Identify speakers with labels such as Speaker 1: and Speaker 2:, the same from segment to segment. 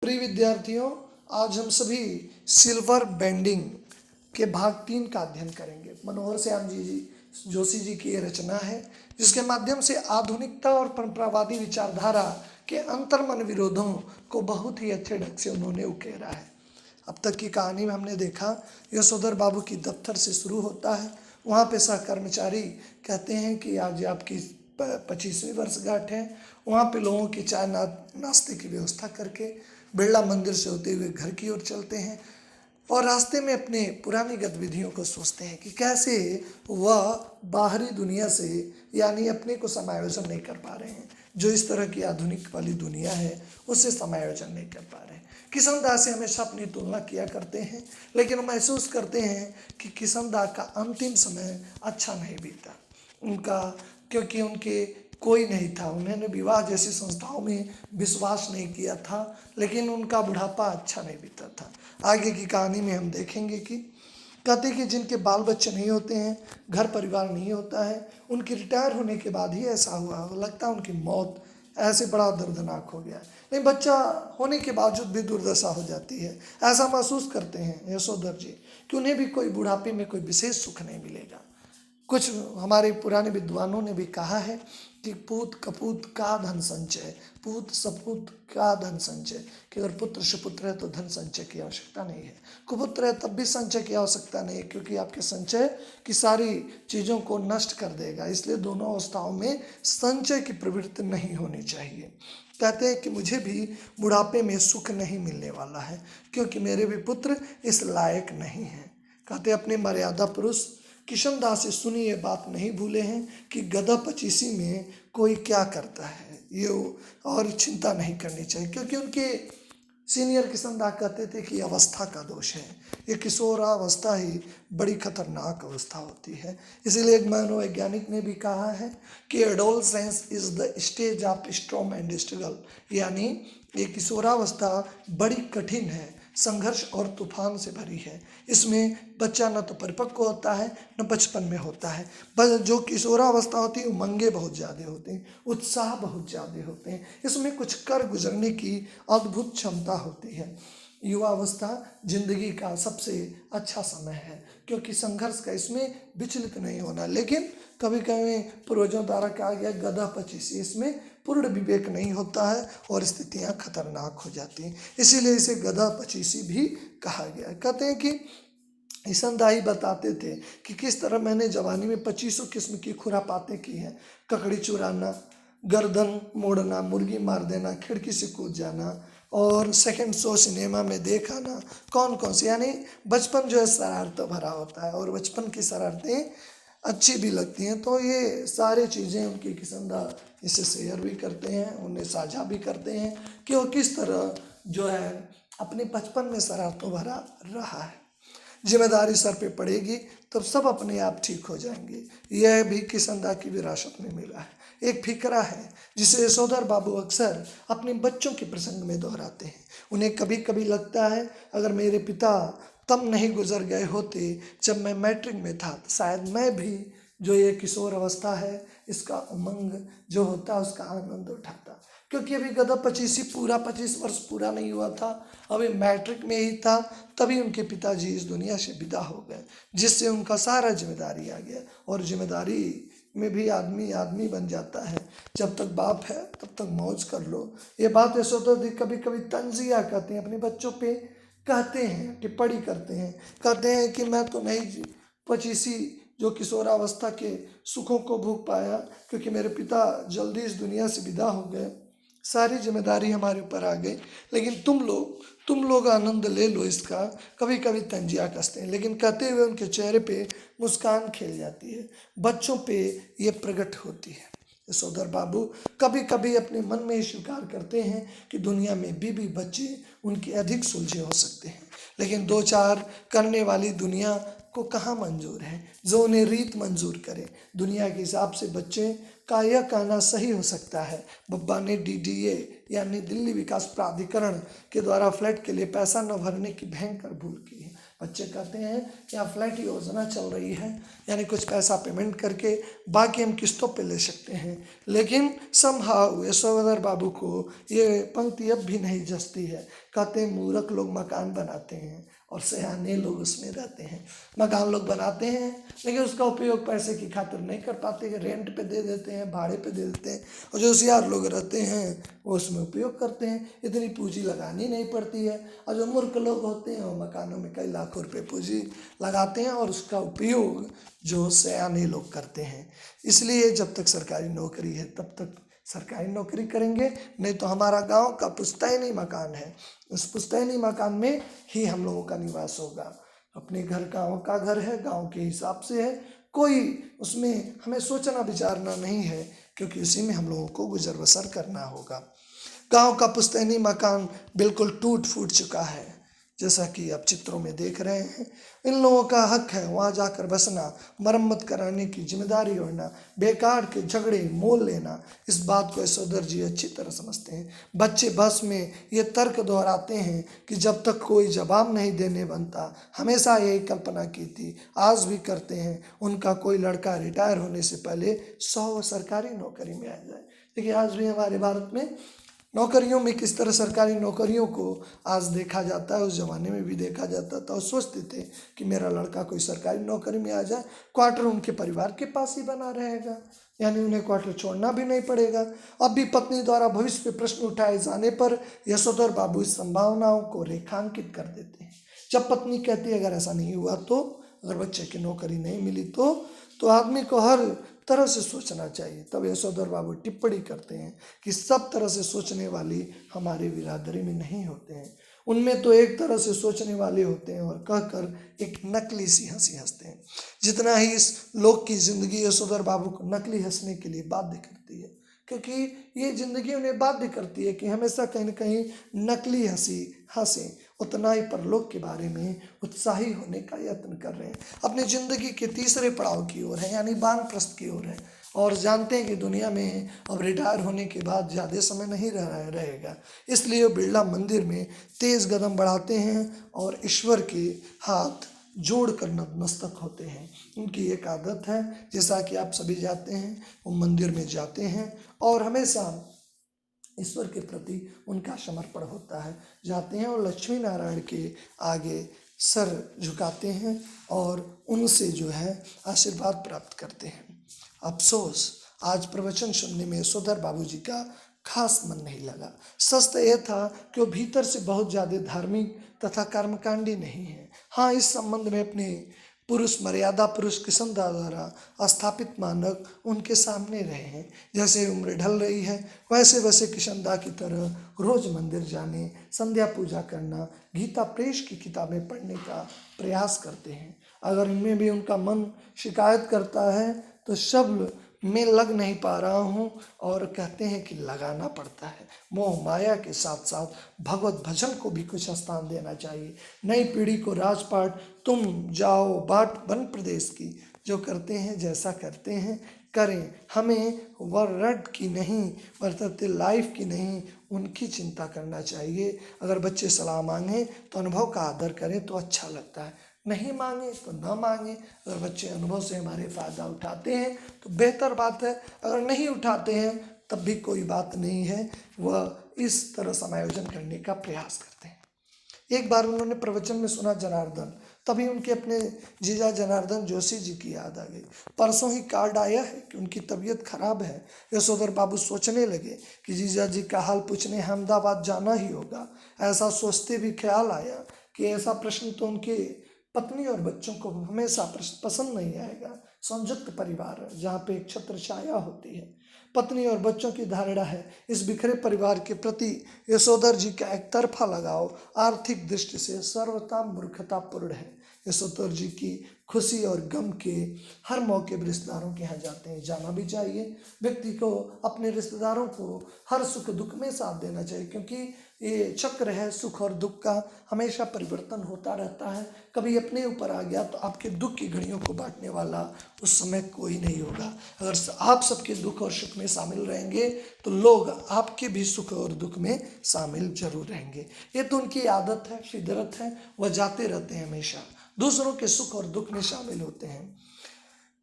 Speaker 1: प्रिय विद्यार्थियों, आज हम सभी सिल्वर बेंडिंग के भाग 3 का अध्ययन करेंगे। मनोहर श्याम जी जोशी जी की ये रचना है, जिसके माध्यम से आधुनिकता और परंपरावादी विचारधारा के अंतर्मन विरोधों को बहुत ही अच्छे ढंग से उन्होंने उकेरा है। अब तक की कहानी में हमने देखा, यशोधर बाबू की दफ्तर से शुरू होता है। वहाँ पे सहकर्मचारी कहते हैं कि आज आपकी 25वीं वर्षगांठ है। वहाँ पे लोगों की चाय नाश्ते की व्यवस्था करके बिरला मंदिर से होते हुए घर की ओर चलते हैं और रास्ते में अपने पुरानी गतिविधियों को सोचते हैं कि कैसे वह बाहरी दुनिया से यानी अपने को समायोजन नहीं कर पा रहे हैं, जो इस तरह की आधुनिक वाली दुनिया है उससे समायोजन नहीं कर पा रहे हैं। किशनदास से हमेशा अपनी तुलना किया करते हैं, लेकिन महसूस करते हैं कि किशनदास का अंतिम समय अच्छा नहीं बीता उनका, क्योंकि उनके कोई नहीं था। उन्होंने विवाह जैसी संस्थाओं में विश्वास नहीं किया था, लेकिन उनका बुढ़ापा अच्छा नहीं बीता था। आगे की कहानी में हम देखेंगे कि कहते कि जिनके बाल बच्चे नहीं होते हैं, घर परिवार नहीं होता है, उनके रिटायर होने के बाद ही ऐसा हुआ, लगता है उनकी मौत ऐसे बड़ा दर्दनाक हो गया। नहीं, बच्चा होने के बावजूद भी दुर्दशा हो जाती है। ऐसा महसूस करते हैं यशोधर जी कि उन्हें भी कोई बुढ़ापे में कोई विशेष सुख नहीं मिलेगा। कुछ हमारे पुराने विद्वानों ने भी कहा है कि पूत कपूत का धन संचय, पूत सपूत का धन संचय, कि अगर पुत्र सुपुत्र है तो धन संचय की आवश्यकता नहीं है, कुपुत्र है तब भी संचय की आवश्यकता नहीं है, क्योंकि आपके संचय की सारी चीज़ों को नष्ट कर देगा। इसलिए दोनों अवस्थाओं में संचय की प्रवृत्ति नहीं होनी चाहिए। कहते हैं कि मुझे भी बुढ़ापे में सुख नहीं मिलने वाला है, क्योंकि मेरे भी पुत्र इस लायक नहीं हैं। कहते अपने मर्यादा पुरुष किशनदास से सुनी ये बात नहीं भूले हैं कि गदा पचीसी में कोई क्या करता है, ये और चिंता नहीं करनी चाहिए, क्योंकि उनके सीनियर किशनदास कहते थे कि अवस्था का दोष है, ये किशोरावस्था ही बड़ी खतरनाक अवस्था होती है। इसीलिए एक मनोवैज्ञानिक ने भी कहा है कि adolescence is the stage of storm and struggle, यानी ये किशोरावस्था बड़ी कठिन है, संघर्ष और तूफान से भरी है। इसमें बच्चा न तो परिपक्व होता है न बचपन में होता है। बस जो किशोरावस्था होती है उमंगे बहुत ज़्यादा होते हैं, उत्साह बहुत ज़्यादा होते हैं, इसमें कुछ कर गुजरने की अद्भुत क्षमता होती है। युवावस्था जिंदगी का सबसे अच्छा समय है, क्योंकि संघर्ष का इसमें विचलित नहीं होना। लेकिन कभी कभी पूर्वजों द्वारा कहा गया गधा पचीसी, इसमें पूर्ण विवेक नहीं होता है और स्थितियां खतरनाक हो जाती हैं, इसीलिए इसे गधा पचीसी भी कहा गया है। कहते हैं कि ईशनदाई बताते थे कि किस तरह मैंने जवानी में 2500 किस्म की खुरापातें की हैं। ककड़ी चुराना, गर्दन मोड़ना, मुर्गी मार देना, खिड़की से कूद जाना और सेकंड शो सिनेमा में देख आना, कौन कौन सी, यानी बचपन जो है शरारतों भरा होता है और बचपन की शरारतें अच्छी भी लगती हैं। तो ये सारी चीज़ें उनकी किशनदास इसे शेयर भी करते हैं, उन्हें साझा भी करते हैं कि वो किस तरह जो है अपने बचपन में शरारतों भरा रहा है। जिम्मेदारी सर पे पड़ेगी तब सब अपने आप ठीक हो जाएंगे, यह भी किशनदास की विरासत में मिला है। एक फिक्रा है जिसे यशोधर बाबू अक्सर अपने बच्चों के प्रसंग में दोहराते हैं। उन्हें कभी कभी लगता है अगर मेरे पिता तब नहीं गुजर गए होते जब मैं मैट्रिक में था, तो शायद मैं भी जो ये किशोर अवस्था है इसका उमंग जो होता है उसका आनंद उठाता, क्योंकि अभी गधा पचीसी पूरा 25 वर्ष पूरा नहीं हुआ था, अभी मैट्रिक में ही था, तभी उनके पिताजी इस दुनिया से विदा हो गए, जिससे उनका सारा जिम्मेदारी आ गया। और जिम्मेदारी में भी आदमी आदमी बन जाता है, जब तक बाप है तब तक मौज कर लो। ये बात यशोधर जी कभी कभी तंजिया कहते हैं, अपने बच्चों पे कहते हैं, टिप्पणी करते हैं, कहते हैं कि मैं तो नहीं पचीसी जो किशोरावस्था के सुखों को भोग पाया, क्योंकि मेरे पिता जल्दी इस दुनिया से विदा हो गए, सारी जिम्मेदारी हमारे ऊपर आ गई, लेकिन तुम लोग आनंद ले लो इसका। कभी कभी तंजिया कसते हैं, लेकिन कहते हुए उनके चेहरे पे मुस्कान खिल जाती है, बच्चों पे ये प्रकट होती है। यशोधर बाबू कभी कभी अपने मन में ही स्वीकार करते हैं कि दुनिया में भी बच्चे उनके अधिक सुलझे हो सकते हैं, लेकिन दो चार करने वाली दुनिया को कहाँ मंजूर है जो उन्हें रीत मंजूर करे। दुनिया के हिसाब से बच्चे का यह कहना सही हो सकता है। बब्बा ने DDA यानी दिल्ली विकास प्राधिकरण के द्वारा फ्लैट के लिए पैसा न भरने की भयंकर भूल की है। बच्चे कहते हैं कि यहाँ फ्लैट योजना चल रही है, यानी कुछ पैसा पेमेंट करके बाकी हम किस्तों पे ले सकते हैं। लेकिन समहाउ यशोधर बाबू को ये पंक्ति अब भी नहीं जचती है। कहते हैं मूर्ख लोग मकान बनाते हैं और सयाने लोग उसमें रहते हैं। मकान लोग बनाते हैं लेकिन उसका उपयोग पैसे की खातिर नहीं कर पाते, रेंट पे दे देते हैं, भाड़े पे दे देते हैं, और जो होशियार लोग रहते हैं वो उसमें उपयोग करते हैं। इतनी पूंजी लगानी नहीं पड़ती है, और जो मूर्ख लोग होते हैं वो मकानों में कई लाखों रुपए पूंजी लगाते हैं और उसका उपयोग जो सयाने लोग करते हैं। इसलिए जब तक सरकारी नौकरी है तब तक सरकारी नौकरी करेंगे, नहीं तो हमारा गांव का पुश्तैनी मकान है, उस पुश्तैनी मकान में ही हम लोगों का निवास होगा। अपने घर गांव का घर है, गांव के हिसाब से है, कोई उसमें हमें सोचना विचारना नहीं है, क्योंकि उसी में हम लोगों को गुजर बसर करना होगा। गांव का पुश्तैनी मकान बिल्कुल टूट फूट चुका है, जैसा कि आप चित्रों में देख रहे हैं। इन लोगों का हक है वहाँ जाकर बसना, मरम्मत कराने की जिम्मेदारी ओढ़ना, बेकार के झगड़े मोल लेना। इस बात को यशोधर जी अच्छी तरह समझते हैं। बच्चे बस में ये तर्क दोहराते हैं कि जब तक कोई जवाब नहीं देने बनता, हमेशा यही कल्पना की थी, आज भी करते हैं, उनका कोई लड़का रिटायर होने से पहले 100 सरकारी नौकरी में आ जाए। देखिए आज भी हमारे भारत में नौकरियों में किस तरह सरकारी नौकरियों को आज देखा जाता है, उस ज़माने में भी देखा जाता था, और सोचते थे कि मेरा लड़का कोई सरकारी नौकरी में आ जाए, क्वार्टर उनके परिवार के पास ही बना रहेगा, यानी उन्हें क्वार्टर छोड़ना भी नहीं पड़ेगा। अब भी पत्नी द्वारा भविष्य पे प्रश्न उठाए जाने पर यशोधर बाबू इस संभावनाओं को रेखांकित कर देते हैं। जब पत्नी कहती है अगर ऐसा नहीं हुआ तो, अगर बच्चे की नौकरी नहीं मिली तो आदमी को हर तरह से सोचना चाहिए। तब यशोधर बाबू टिप्पणी करते हैं कि सब तरह से सोचने वाली हमारी बिरादरी में नहीं होते हैं, उनमें तो एक तरह से सोचने वाले होते हैं और कहकर एक नकली सी हंसी हंसते हैं। जितना ही इस लोक की जिंदगी यशोधर बाबू को नकली हंसने के लिए बाध्य करती है, क्योंकि ये जिंदगी उन्हें बाध्य करती है कि हमेशा कहीं न कहीं नकली हंसी हंसें, उतना ही परलोक के बारे में उत्साही होने का यत्न कर रहे हैं। अपनी जिंदगी के तीसरे पड़ाव की ओर है, यानी वानप्रस्थ की ओर है, और जानते हैं कि दुनिया में अब रिटायर होने के बाद ज़्यादा समय नहीं रहेगा। इसलिए वो बिरला मंदिर में तेज कदम बढ़ाते हैं और ईश्वर के हाथ जोड़कर नतमस्तक होते हैं। उनकी एक आदत है, जैसा कि आप सभी जाते हैं, वो मंदिर में जाते हैं और हमेशा ईश्वर के प्रति उनका समर्पण होता है। जाते हैं और लक्ष्मी नारायण के आगे सर झुकाते हैं और उनसे जो है आशीर्वाद प्राप्त करते हैं। अफसोस आज प्रवचन सुनने में यशोधर बाबूजी का खास मन नहीं लगा। सच तो यह था कि वो भीतर से बहुत ज़्यादा धार्मिक तथा कर्मकांडी नहीं है। हाँ, इस संबंध में अपने पुरुष मर्यादा पुरुष किशनदास द्वारा स्थापित मानक उनके सामने रहे हैं। जैसे उम्र ढल रही है वैसे वैसे किशनदास की तरह रोज मंदिर जाने, संध्या पूजा करना, गीता प्रेस की किताबें पढ़ने का प्रयास करते हैं। अगर इनमें भी उनका मन शिकायत करता है तो शब्द में लग नहीं पा रहा हूँ, और कहते हैं कि लगाना पड़ता है। मोह माया के साथ साथ भगवत भजन को भी कुछ स्थान देना चाहिए। नई पीढ़ी को राजपाट तुम जाओ बाट वन प्रदेश की, जो करते हैं जैसा करते हैं करें, हमें वर्ड की नहीं वर्तते लाइफ की नहीं उनकी चिंता करना चाहिए। अगर बच्चे सलाह मांगें तो अनुभव का आदर करें तो अच्छा लगता है, नहीं मांगे तो न मांगे। अगर बच्चे अनुभव से हमारे फ़ायदा उठाते हैं तो बेहतर बात है, अगर नहीं उठाते हैं तब भी कोई बात नहीं है, वह इस तरह समायोजन करने का प्रयास करते हैं। एक बार उन्होंने प्रवचन में सुना जनार्दन, तभी उनके अपने जीजा जनार्दन जोशी जी की याद आ गई। परसों ही कार्ड आया है कि उनकी तबीयत खराब है। यशोधर बाबू सोचने लगे कि जीजा जी का हाल पूछने अहमदाबाद जाना ही होगा। ऐसा सोचते भी ख्याल आया कि ऐसा प्रश्न तो उनके पत्नी और बच्चों को हमेशा पसंद नहीं आएगा। संयुक्त परिवार है जहाँ पे एक छत्र छाया होती है। पत्नी और बच्चों की धारणा है इस बिखरे परिवार के प्रति यशोधर जी का एक तरफा लगाव आर्थिक दृष्टि से सर्वथा मूर्खतापूर्ण है। यशोधर जी की खुशी और गम के हर मौके पर रिश्तेदारों के यहाँ जाते हैं, जाना भी चाहिए। व्यक्ति को अपने रिश्तेदारों को हर सुख दुख में साथ देना चाहिए, क्योंकि ये चक्र है सुख और दुख का, हमेशा परिवर्तन होता रहता है। कभी अपने ऊपर आ गया तो आपके दुख की घड़ियों को बांटने वाला उस समय कोई नहीं होगा। अगर आप सबके दुख और सुख में शामिल रहेंगे तो लोग आपके भी सुख और दुख में शामिल जरूर रहेंगे। ये तो उनकी आदत है, फितरत है, वह जाते रहते हैं, हमेशा दूसरों के सुख और दुख में शामिल होते हैं।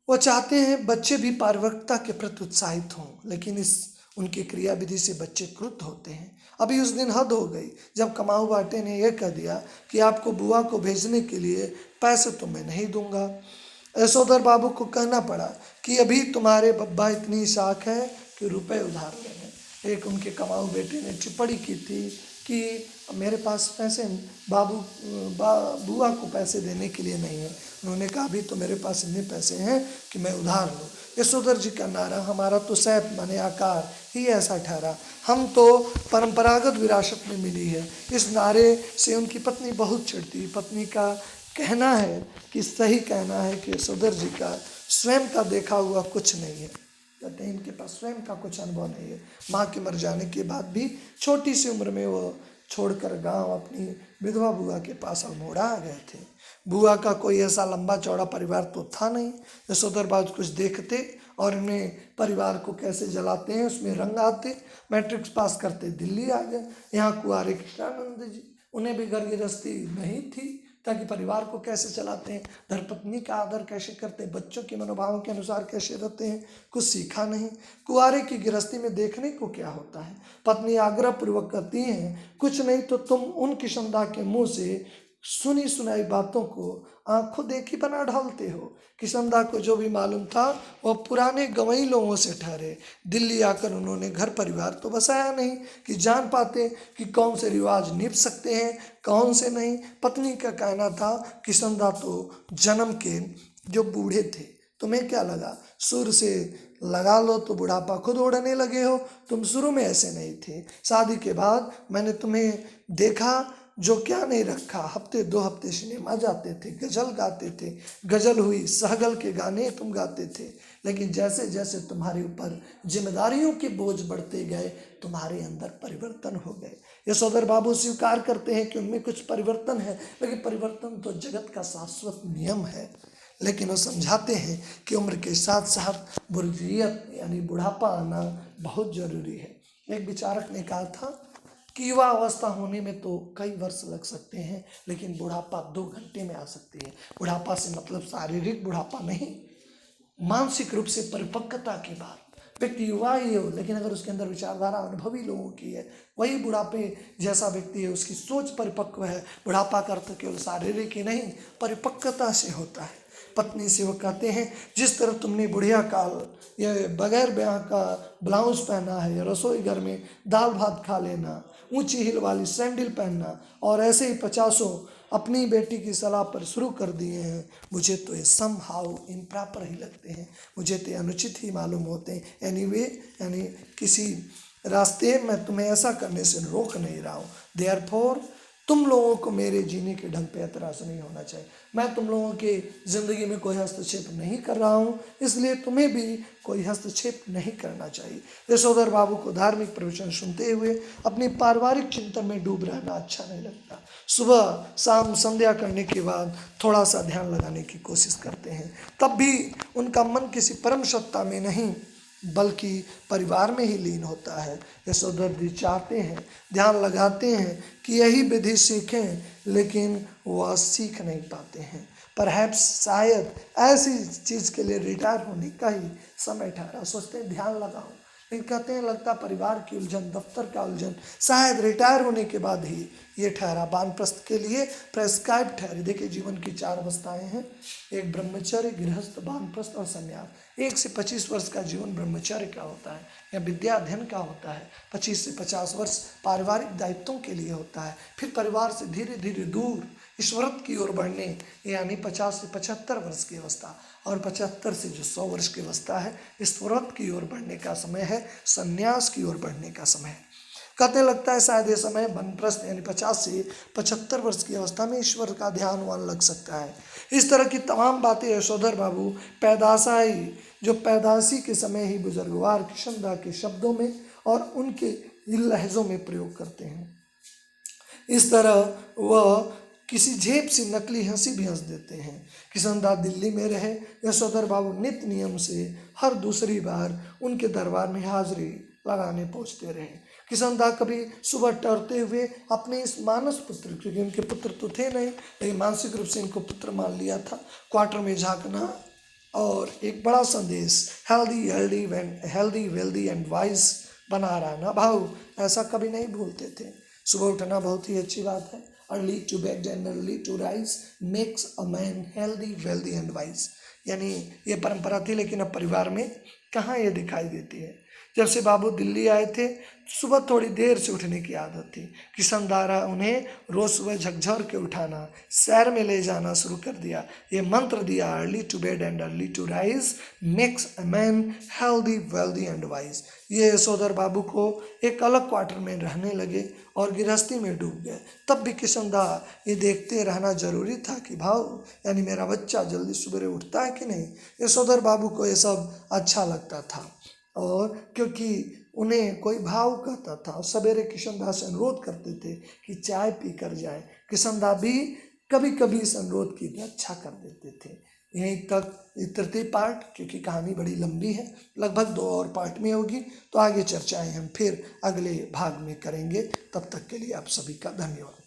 Speaker 1: वो चाहते हैं बच्चे भी पारवकता के प्रति उत्साहित हों, लेकिन इस उनकी क्रिया विधि से बच्चे क्रुद्ध होते हैं। अभी उस दिन हद हो गई जब कमाऊ बाटे ने यह कह दिया कि आपको बुआ को भेजने के लिए पैसे तो मैं नहीं दूंगा। यशोधर बाबू को कहना पड़ा कि अभी तुम्हारे बब्बा इतनी शाख है कि रुपए उधार लेंगे। एक उनके कमाऊ बेटे ने टिप्पणी की थी कि मेरे पास पैसे बुआ को पैसे देने के लिए नहीं है। उन्होंने कहा अभी तो मेरे पास इतने पैसे हैं कि मैं उधार लूँ। यशोधर जी का नारा हमारा तो सैफ माने आकार ही ऐसा ठहरा, हम तो परंपरागत विरासत में मिली है। इस नारे से उनकी पत्नी बहुत चिढ़ती। पत्नी का कहना है कि सही कहना है कि यशोधर जी का स्वयं का देखा हुआ कुछ नहीं है, कहते हैं इनके पास स्वयं का कुछ अनुभव नहीं है। माँ के मर जाने के बाद भी छोटी सी उम्र में वो छोड़कर गांव अपनी विधवा बुआ के पास अल्मोड़ा आ गए थे। बुआ का कोई ऐसा लंबा चौड़ा परिवार तो था नहीं। यशोधर बाबू कुछ देखते और उन्हें परिवार को कैसे जलाते हैं उसमें रंग आते। मैट्रिक्स पास करते दिल्ली आ गए। यहाँ कुंवारे कृष्णानंद जी, उन्हें भी घर गृहस्थी नहीं थी ताकि परिवार को कैसे चलाते हैं, धर्मपत्नी का आदर कैसे करते हैं, बच्चों के मनोभावों के अनुसार कैसे रहते हैं, कुछ सीखा नहीं। कुंवारे की गृहस्थी में देखने को क्या होता है, पत्नी आग्रह पूर्वक कहती हैं कुछ नहीं तो तुम उन किशनदा के मुंह से सुनी सुनाई बातों को आंखों देखी बना ढालते हो। किशनदा को जो भी मालूम था वह पुराने गंवई लोगों से ठहरे। दिल्ली आकर उन्होंने घर परिवार तो बसाया नहीं कि जान पाते कि कौन से रिवाज निभ सकते हैं कौन से नहीं। पत्नी का कहना था किशनदा तो जन्म के जो बूढ़े थे, तुम्हें क्या लगा सुर से लगा लो तो बुढ़ापा खुद ओढ़ने लगे हो, तुम शुरू में ऐसे नहीं थे। शादी के बाद मैंने तुम्हें देखा जो क्या नहीं रखा, हफ्ते 2 हफ्ते सिनेमा जाते थे, गजल गाते थे, गजल हुई सहगल के गाने तुम गाते थे। लेकिन जैसे जैसे तुम्हारे ऊपर जिम्मेदारियों के बोझ बढ़ते गए तुम्हारे अंदर परिवर्तन हो गए। यशोधर बाबू स्वीकार करते हैं कि उनमें कुछ परिवर्तन है, लेकिन परिवर्तन तो जगत का शाश्वत नियम है। लेकिन वो समझाते हैं कि उम्र के साथ साथ बुर्जियत यानी बुढ़ापा आना बहुत जरूरी है। एक विचारक ने कहा था कि युवा अवस्था होने में तो कई वर्ष लग सकते हैं, लेकिन बुढ़ापा 2 घंटे में आ सकती है। बुढ़ापा से मतलब शारीरिक बुढ़ापा नहीं, मानसिक रूप से परिपक्वता की बात। व्यक्ति युवा ही हो लेकिन अगर उसके अंदर विचारधारा अनुभवी लोगों की है, वही बुढ़ापे जैसा व्यक्ति है, उसकी सोच परिपक्व है। बुढ़ापा का अर्थ केवल शारीरिक ही नहीं परिपक्वता से होता है। पत्नी से वो कहते हैं जिस तरह तुमने बुढ़िया काल या बगैर ब्याह का ब्लाउज पहना है, या रसोई घर में दाल भात खा लेना, ऊंची हिल वाली सैंडल पहनना और ऐसे ही 50 अपनी बेटी की सलाह पर शुरू कर दिए हैं, मुझे तो ये सम हाउ इम्प्रॉपर ही लगते हैं, मुझे तो अनुचित ही मालूम होते हैं। एनीवे यानी किसी रास्ते मैं तुम्हें ऐसा करने से रोक नहीं रहा हूँ। देयरफॉर तुम लोगों को मेरे जीने के ढंग पे एतराज नहीं होना चाहिए। मैं तुम लोगों के ज़िंदगी में कोई हस्तक्षेप नहीं कर रहा हूँ, इसलिए तुम्हें भी कोई हस्तक्षेप नहीं करना चाहिए। यशोधर बाबू को धार्मिक प्रवचन सुनते हुए अपनी पारिवारिक चिंतन में डूब रहना अच्छा नहीं लगता। सुबह शाम संध्या करने के बाद थोड़ा सा ध्यान लगाने की कोशिश करते हैं, तब भी उनका मन किसी परम सत्ता में नहीं बल्कि परिवार में ही लीन होता है। यशोधर जी चाहते हैं, ध्यान लगाते हैं कि यही विधि सीखें, लेकिन वह सीख नहीं पाते हैं। परहैप्स शायद ऐसी चीज़ के लिए रिटायर होने का ही समय ठहरा। सोचते हैं ध्यान लगाओ, लेकिन कहते हैं लगता परिवार की उलझन, दफ्तर का उलझन, शायद रिटायर होने के बाद ही ये ठहरा। वानप्रस्थ के लिए प्रेस्क्राइब ठहरे। देखिए जीवन की 4 अवस्थाएं हैं, एक ब्रह्मचर्य, गृहस्थ, वानप्रस्थ और संन्यास। 1 से 25 वर्ष का जीवन ब्रह्मचर्य का होता है या विद्या अध्ययन का होता है। 25 से 50 वर्ष पारिवारिक दायित्वों के लिए होता है। फिर परिवार से धीरे धीरे दूर ईश्वरत्व की ओर बढ़ने यानी 50 से 75 वर्ष की अवस्था, और 75 से जो 100 वर्ष की अवस्था है ईश्वरत्व की ओर बढ़ने का समय है, संन्यास की ओर बढ़ने का समय है। कहते लगता है शायद ये समय वानप्रस्थ यानी 50 से 75 वर्ष की अवस्था में ईश्वर का ध्यान वान लग सकता है। इस तरह की तमाम बातें यशोधर बाबू पैदाशी के समय ही बुजुर्गवार किशनदा के शब्दों में और उनके लहजों में प्रयोग करते हैं। इस तरह वह किसी झेप सी नकली हंसी भी हंस देते हैं। किशनदास दिल्ली में रहे, यशोधर बाबू नित्य नियम से हर दूसरी बार उनके दरबार में हाजिरी लगाने पहुंचते रहे। किशनदास कभी सुबह टहलते हुए अपने इस मानस पुत्र, क्योंकि उनके पुत्र तो थे नहीं लेकिन मानसिक रूप से इनको पुत्र मान लिया था, क्वार्टर में झांकना और एक बड़ा संदेश हेल्दी वेल्दी एंड वाइज बना रहना। भाव ऐसा कभी नहीं भूलते थे। सुबह उठना बहुत ही अच्छी बात है। Early to bed and early to rise makes a man healthy wealthy and wise, यानी ये परंपरा थी, लेकिन अब परिवार में कहाँ ये दिखाई देती है। जब से बाबू दिल्ली आए थे सुबह थोड़ी देर से उठने की आदत थी। किशनदास उन्हें रोज सुबह झकझोर के उठाना, सैर में ले जाना शुरू कर दिया। ये मंत्र दिया, early to bed and early to rise makes a man healthy wealthy and wise. ये यशोधर बाबू को एक अलग क्वार्टर में रहने लगे और गृहस्थी में डूब गए। तब भी किशनदास ये देखते रहना जरूरी था कि भाव यानी मेरा बच्चा जल्दी सुबह उठता है कि नहीं। यशोधर बाबू को ये सब अच्छा लगता था और क्योंकि उन्हें कोई भाव कहता था और सवेरे किशनदास से अनुरोध करते थे कि चाय पी कर जाए। किशनदास भी कभी कभी इस अनुरोध की रक्षा कर देते थे। यहीं तक तृतीय पार्ट, क्योंकि कहानी बड़ी लंबी है, लगभग 2 और पार्ट में होगी, तो आगे चर्चाएं हम फिर अगले भाग में करेंगे। तब तक के लिए आप सभी का धन्यवाद।